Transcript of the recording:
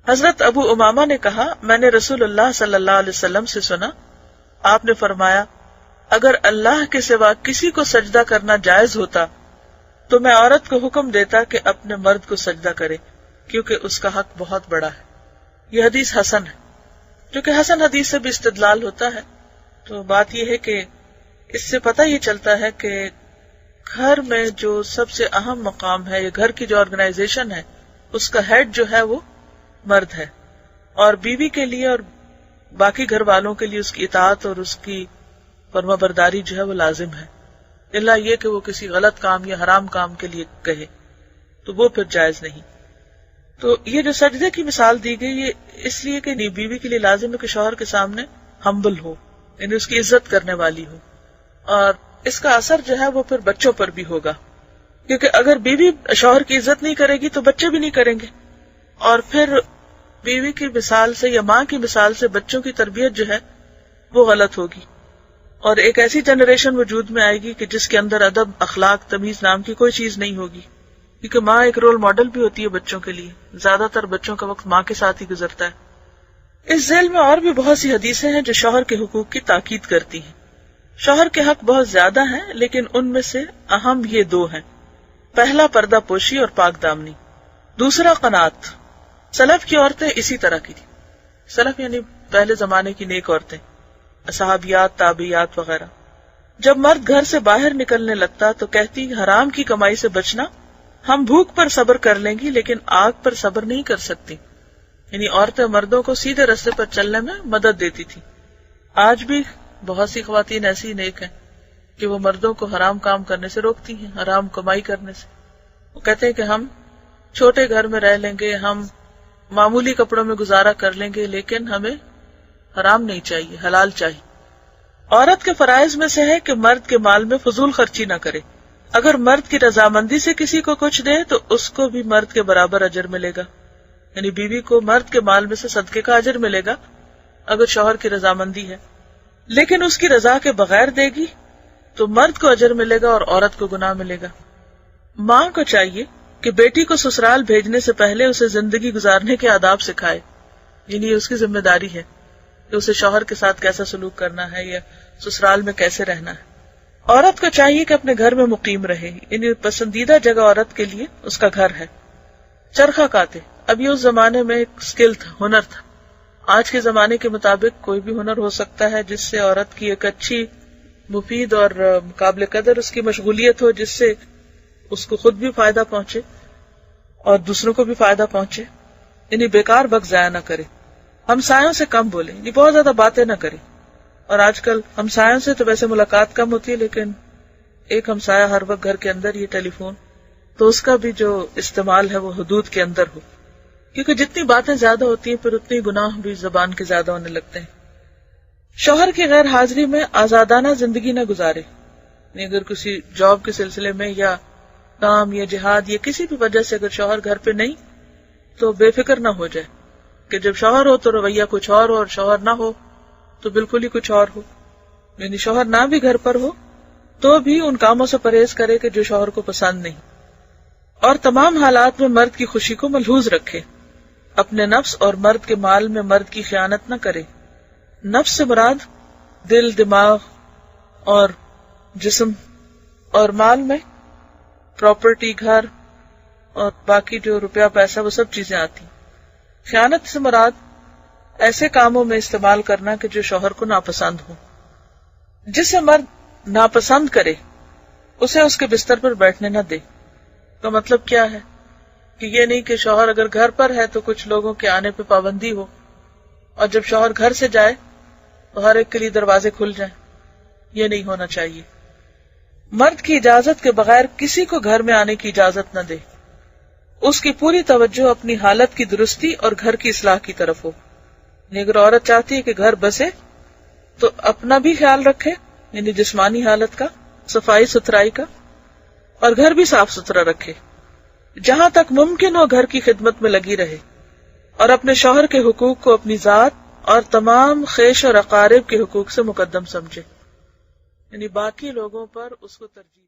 حضرت ابو امامہ نے کہا میں نے رسول اللہ صلی اللہ علیہ وسلم سے سنا، آپ نے فرمایا اگر اللہ کے سوا کسی کو سجدہ کرنا جائز ہوتا تو میں عورت کو حکم دیتا کہ اپنے مرد کو سجدہ کرے، کیونکہ اس کا حق بہت بڑا ہے۔ یہ حدیث حسن ہے، کیونکہ حسن حدیث سے بھی استدلال ہوتا ہے۔ تو بات یہ ہے کہ اس سے پتہ یہ چلتا ہے کہ گھر میں جو سب سے اہم مقام ہے، یا گھر کی جو آرگنائزیشن ہے، اس کا ہیڈ جو ہے وہ مرد ہے، اور بیوی کے لیے اور باقی گھر والوں کے لیے اس کی اطاعت اور اس کی فرما برداری جو ہے وہ لازم ہے، الا یہ کہ وہ کسی غلط کام یا حرام کام کے لیے کہے تو وہ پھر جائز نہیں۔ تو یہ جو سجدے کی مثال دی گئی، یہ اس لیے کہ بیوی کے لیے لازم ہے کہ شوہر کے سامنے ہمبل ہو، یعنی اس کی عزت کرنے والی ہو، اور اس کا اثر جو ہے وہ پھر بچوں پر بھی ہوگا، کیونکہ اگر بیوی شوہر کی عزت نہیں کرے گی تو بچے بھی نہیں کریں گے، اور پھر بیوی کی مثال سے یا ماں کی مثال سے بچوں کی تربیت جو ہے وہ غلط ہوگی، اور ایک ایسی جنریشن وجود میں آئے گی کہ جس کے اندر ادب، اخلاق، تمیز نام کی کوئی چیز نہیں ہوگی، کیونکہ ماں ایک رول ماڈل بھی ہوتی ہے بچوں کے لیے، زیادہ تر بچوں کا وقت ماں کے ساتھ ہی گزرتا ہے۔ اس ذیل میں اور بھی بہت سی حدیثیں ہیں جو شوہر کے حقوق کی تاکید کرتی ہیں۔ شوہر کے حق بہت زیادہ ہیں، لیکن ان میں سے اہم یہ دو ہیں۔ پہلا پردہ پوشی اور پاک دامنی، دوسرا قناعت۔ سلف کی عورتیں اسی طرح کی تھی، سلف یعنی پہلے زمانے کی نیک عورتیں، صحابیات، تابعیات وغیرہ۔ جب مرد گھر سے باہر نکلنے لگتا تو کہتی حرام کی کمائی سے بچنا، ہم بھوک پر صبر کر لیں گی لیکن آگ پر صبر نہیں کر سکتی، یعنی عورتیں مردوں کو سیدھے راستے پر چلنے میں مدد دیتی تھی۔ آج بھی بہت سی خواتین ایسی نیک ہیں کہ وہ مردوں کو حرام کام کرنے سے روکتی ہیں، حرام کمائی کرنے سے۔ وہ کہتے ہیں کہ ہم چھوٹے گھر میں رہ لیں گے، ہم معمولی کپڑوں میں گزارا کر لیں گے، لیکن ہمیں حرام نہیں چاہیے، حلال چاہیے۔ عورت کے فرائض میں سے ہے کہ مرد کے مال میں فضول خرچی نہ کرے۔ اگر مرد کی رضامندی سے کسی کو کچھ دے تو اس کو بھی مرد کے برابر اجر ملے گا، یعنی بیوی کو مرد کے مال میں سے صدقے کا اجر ملے گا اگر شوہر کی رضامندی ہے، لیکن اس کی رضا کے بغیر دے گی تو مرد کو اجر ملے گا اور عورت کو گناہ ملے گا۔ ماں کو چاہیے کہ بیٹی کو سسرال بھیجنے سے پہلے اسے زندگی گزارنے کے آداب سکھائے، یعنی یہ اس کی ذمہ داری ہے کہ اسے شوہر کے ساتھ کیسا سلوک کرنا ہے یا سسرال میں کیسے رہنا ہے۔ عورت کو چاہیے کہ اپنے گھر میں مقیم رہے، یعنی پسندیدہ جگہ عورت کے لیے اس کا گھر ہے۔ چرخہ کاتے، اب یہ اس زمانے میں ایک سکل تھا، ہنر تھا۔ آج کے زمانے کے مطابق کوئی بھی ہنر ہو سکتا ہے جس سے عورت کی ایک اچھی، مفید اور قابل قدر اس کی مشغولیت ہو، جس سے اس کو خود بھی فائدہ پہنچے اور دوسروں کو بھی فائدہ پہنچے، یعنی بیکار وقت ضائع نہ کرے۔ ہمسایوں سے کم بولے، یعنی بہت زیادہ باتیں نہ کرے، اور آج کل ہمسایوں سے تو ویسے ملاقات کم ہوتی ہے، لیکن ایک ہمسایہ ہر وقت گھر کے اندر، یہ ٹیلی فون، تو اس کا بھی جو استعمال ہے وہ حدود کے اندر ہو، کیونکہ جتنی باتیں زیادہ ہوتی ہیں پھر اتنی گناہ بھی زبان کے زیادہ ہونے لگتے ہیں۔ شوہر کی غیر حاضری میں آزادانہ زندگی نہ گزارے، یعنی اگر کسی جاب کے سلسلے میں یا کام یا جہاد یا کسی بھی وجہ سے اگر شوہر گھر پہ نہیں تو بے فکر نہ ہو جائے کہ جب شوہر ہو تو رویہ کچھ اور ہو اور شوہر نہ ہو تو بالکل ہی کچھ اور ہو، یعنی شوہر نہ بھی گھر پر ہو تو بھی ان کاموں سے پرہیز کرے کہ جو شوہر کو پسند نہیں، اور تمام حالات میں مرد کی خوشی کو ملحوظ رکھے۔ اپنے نفس اور مرد کے مال میں مرد کی خیانت نہ کرے۔ نفس سے مراد دل، دماغ اور جسم، اور مال میں پراپرٹی، گھر اور باقی جو روپیہ پیسہ وہ سب چیزیں آتی۔ خیانت سے مراد ایسے کاموں میں استعمال کرنا کہ جو شوہر کو ناپسند ہو۔ جسے مرد ناپسند کرے اسے اس کے بستر پر بیٹھنے نہ دے۔ کا مطلب کیا ہے کہ یہ نہیں کہ شوہر اگر گھر پر ہے تو کچھ لوگوں کے آنے پہ پابندی ہو، اور جب شوہر گھر سے جائے تو ہر ایک کے لیے دروازے کھل جائیں، یہ نہیں ہونا چاہیے۔ مرد کی اجازت کے بغیر کسی کو گھر میں آنے کی اجازت نہ دے۔ اس کی پوری توجہ اپنی حالت کی درستی اور گھر کی اصلاح کی طرف ہو، یعنی اگر عورت چاہتی ہے کہ گھر بسے تو اپنا بھی خیال رکھے، یعنی جسمانی حالت کا، صفائی ستھرائی کا، اور گھر بھی صاف ستھرا رکھے، جہاں تک ممکن ہو گھر کی خدمت میں لگی رہے، اور اپنے شوہر کے حقوق کو اپنی ذات اور تمام خیش اور اقارب کے حقوق سے مقدم سمجھے، یعنی باقی لوگوں پر اس کو ترجیح